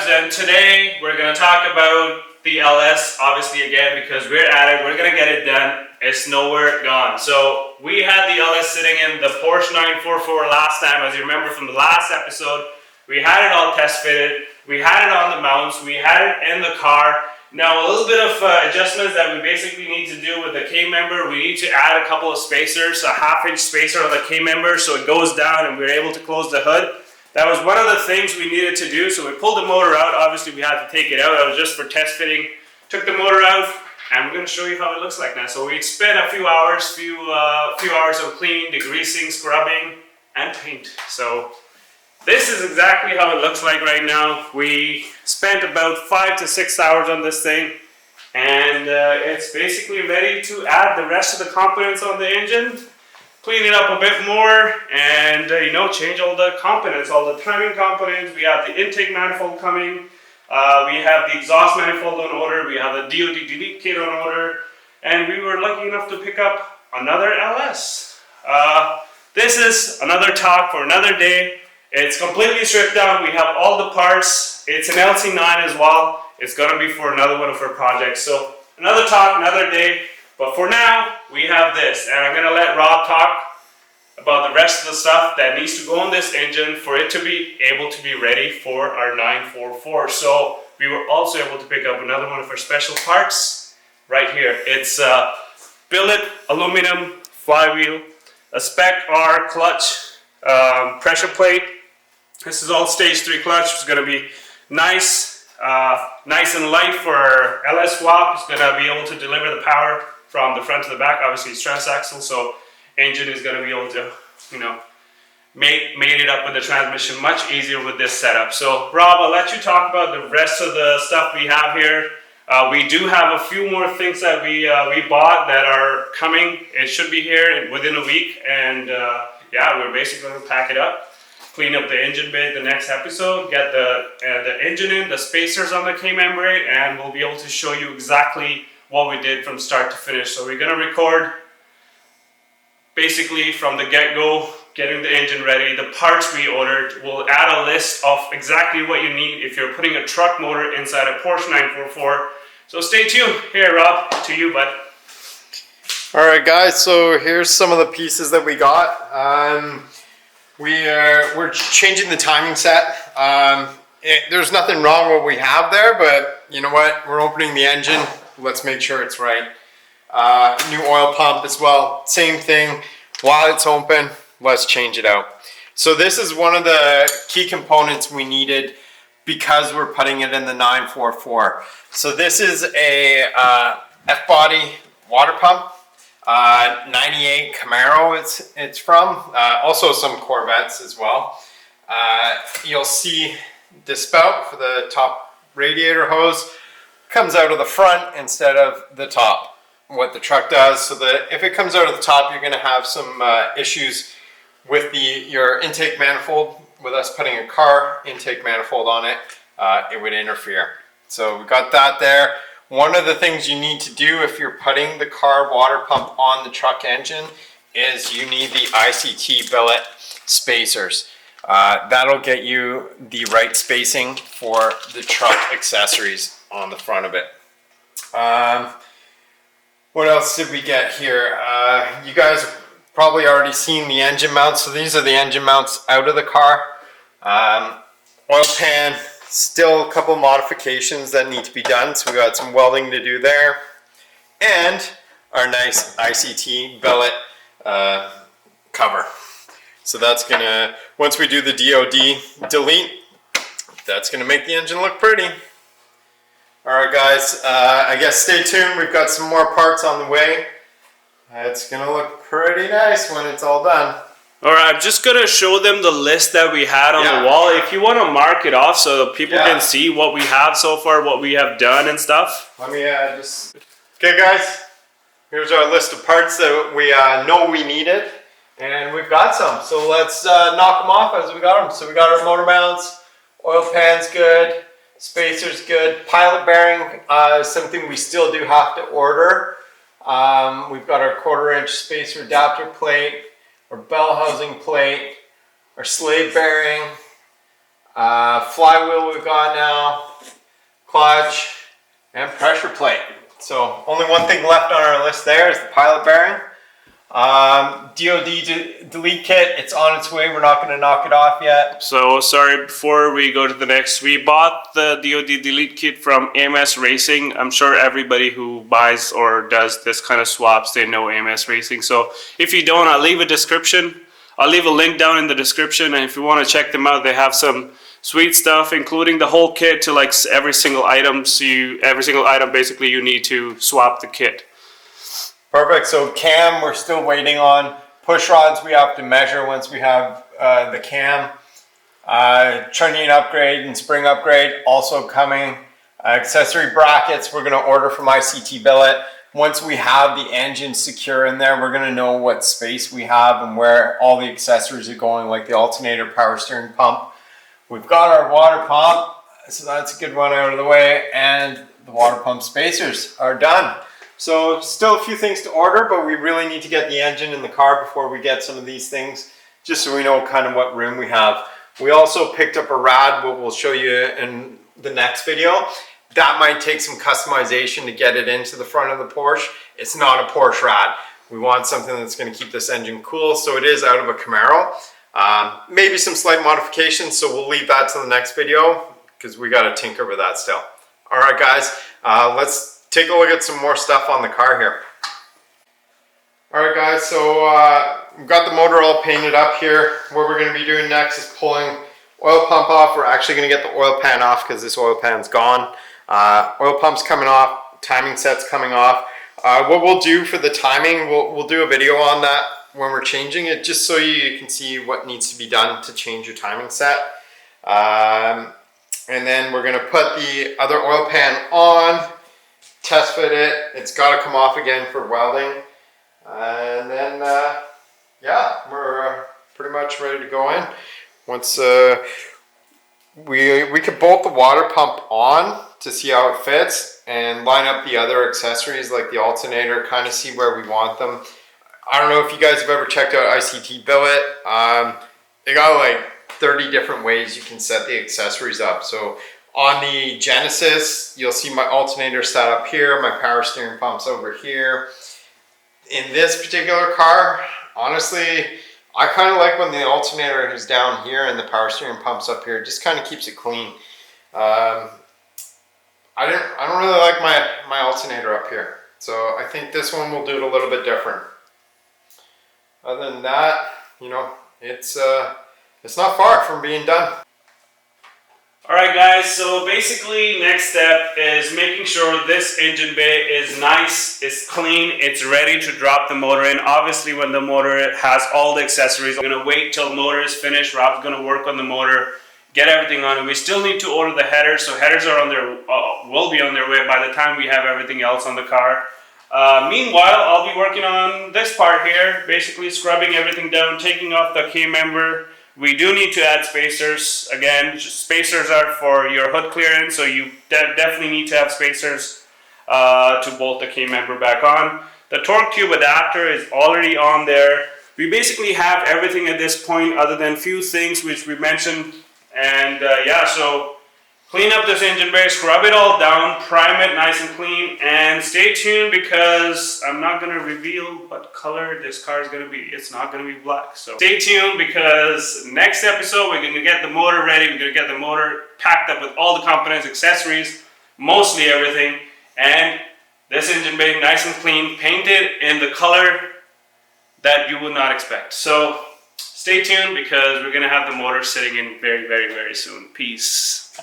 and today we're going to talk about the LS, obviously again, because we're at it, we're going to get it done, it's nowhere gone. So we had the LS sitting in the Porsche 944 last time, as you remember from the last episode. We had it all test fitted, we had it on the mounts, we had it in the car. Now a little bit of adjustments that we basically need to do with the K-member. We need to add a couple of spacers, a 1/2 inch spacer on the K-member so it goes down and we're able to close the hood. That was one of the things we needed to do. So we pulled the motor out. Obviously we had to take it out. That was just for test fitting. Took the motor out and we're going to show you how it looks like now. So we spent a few hours of cleaning, degreasing, scrubbing and paint. So this is exactly how it looks like right now. We spent about 5 to 6 hours on this thing, and it's basically ready to add the rest of the components on the engine, clean it up a bit more, and change all the components, all the timing components. We have the intake manifold coming, we have the exhaust manifold on order, we have the DOD Delete kit on order, and we were lucky enough to pick up another LS. This is another talk for another day. It's completely stripped down. We have all the parts. It's an LC9 as well. It's going to be for another one of our projects. So another talk, another day. But for now, we have this. And I'm going to let Rob talk about the rest of the stuff that needs to go on this engine for it to be able to be ready for our 944. So we were also able to pick up another one of our special parts right here. It's a billet aluminum flywheel, a Spec R clutch, pressure plate. This is all stage 3 clutch. It's going to be nice and light for our LS swap. It's going to be able to deliver the power from the front to the back. Obviously it's transaxle, so engine is going to be able to, made it up with the transmission much easier with this setup. So Rob, I'll let you talk about the rest of the stuff we have here. We do have a few more things that we bought that are coming. It should be here within a week, and yeah, we're basically going to pack it up, clean up the engine bay the next episode, get the engine in, the spacers on the K-membrane, and we'll be able to show you exactly what we did from start to finish. So we're going to record basically from the get-go, getting the engine ready, the parts we ordered. We'll add a list of exactly what you need if you're putting a truck motor inside a Porsche 944. So stay tuned. Here, Rob, to you, bud. Alright guys, so here's some of the pieces that we got. We're changing the timing set. There's nothing wrong with what we have there, but you know what? We're opening the engine. Let's make sure it's right. New oil pump as well. Same thing. While it's open, let's change it out. So this is one of the key components we needed because we're putting it in the 944. So this is a F-body water pump. 98 Camaro it's from, also some Corvettes as well. You'll see the spout for the top radiator hose comes out of the front instead of the top, what the truck does. So that if it comes out of the top, you're going to have some issues with your intake manifold. With us putting a car intake manifold on it, it would interfere. So we got that there. One of the things you need to do if you're putting the car water pump on the truck engine is you need the ICT billet spacers. That'll get you the right spacing for the truck accessories on the front of it. What else did we get here? You guys have probably already seen the engine mounts. So these are the engine mounts out of the car. Oil pan. Still a couple modifications that need to be done, so we got some welding to do there, and our nice ICT billet cover. So that's gonna, once we do the DOD delete, that's gonna make the engine look pretty. Alright guys, I guess stay tuned, we've got some more parts on the way. It's gonna look pretty nice when it's all done. Alright, I'm just going to show them the list that we had on the wall. If you want to mark it off so people can see what we have so far, what we have done and stuff. Let me just... Okay guys, here's our list of parts that we know we needed. And we've got some. So let's knock them off as we got them. So we got our motor mounts, oil pan's good, spacer's good, pilot bearing is something we still do have to order. We've got our 1/4 inch spacer adapter plate, our bell housing plate, our slave bearing, Flywheel we've got now, clutch, and pressure plate. So only one thing left on our list there is the pilot bearing. DOD Delete kit, it's on its way. We're not going to knock it off yet. So sorry, before we go to the next, we bought the DOD Delete kit from AMS Racing. I'm sure everybody who buys or does this kind of swaps, they know AMS Racing. So if you don't, I'll leave a description. I'll leave a link down in the description, and if you want to check them out, they have some sweet stuff, including the whole kit to like every single item. So every single item basically you need to swap the kit. Perfect. So cam, we're still waiting on. Push rods we have to measure once we have the cam. Trunnion upgrade and spring upgrade also coming. Accessory brackets we're going to order from ICT Billet. Once we have the engine secure in there, we're going to know what space we have and where all the accessories are going, like the alternator, power steering pump. We've got our water pump, so that's a good one out of the way, and the water pump spacers are done. So still a few things to order, but we really need to get the engine in the car before we get some of these things, just so we know kind of what room we have. We also picked up a rad, what we'll show you in the next video. That might take some customization to get it into the front of the Porsche. It's not a Porsche rad. We want something that's going to keep this engine cool, so it is out of a Camaro. Maybe some slight modifications, so we'll leave that to the next video because we got to tinker with that still. All right, guys, let's take a look at some more stuff on the car here. All right, guys, so we've got the motor all painted up here. What we're going to be doing next is pulling oil pump off. We're actually going to get the oil pan off because this oil pan's gone. Oil pump's coming off, timing set's coming off. What we'll do for the timing, we'll do a video on that when we're changing it, just so you can see what needs to be done to change your timing set. And then we're going to put the other oil pan on, test fit it. It's got to come off again for welding. And then, yeah, we're pretty much ready to go in. Once we could bolt the water pump on to see how it fits and line up the other accessories like the alternator, kind of see where we want them. I don't know if you guys have ever checked out ICT Billet. They got like 30 different ways you can set the accessories up. So on the Genesis, you'll see my alternator set up here, my power steering pump's over here. In this particular car, honestly, I kind of like when the alternator is down here and the power steering pump's up here. It just kind of keeps it clean. I don't really like my alternator up here. So I think this one will do it a little bit different. Other than that, you know, it's not far from being done. Alright guys, so basically next step is making sure this engine bay is nice, it's clean, it's ready to drop the motor in. Obviously when the motor has all the accessories, I'm going to wait till the motor is finished. Rob's going to work on the motor, get everything on it. We still need to order the headers, so headers are on their, will be on their way by the time we have everything else on the car. Meanwhile, I'll be working on this part here, basically scrubbing everything down, taking off the K-member. We do need to add spacers. Again, spacers are for your hood clearance, so you definitely need to have spacers to bolt the K-member back on. The torque tube adapter is already on there. We basically have everything at this point other than few things which we mentioned. And yeah, so clean up this engine bay, scrub it all down, prime it nice and clean, and stay tuned because I'm not going to reveal what color this car is going to be. It's not going to be black. So stay tuned because next episode we're going to get the motor ready. We're going to get the motor packed up with all the components, accessories, mostly everything, and this engine bay nice and clean, painted in the color that you would not expect. So stay tuned because we're going to have the motor sitting in very, very, very soon. Peace.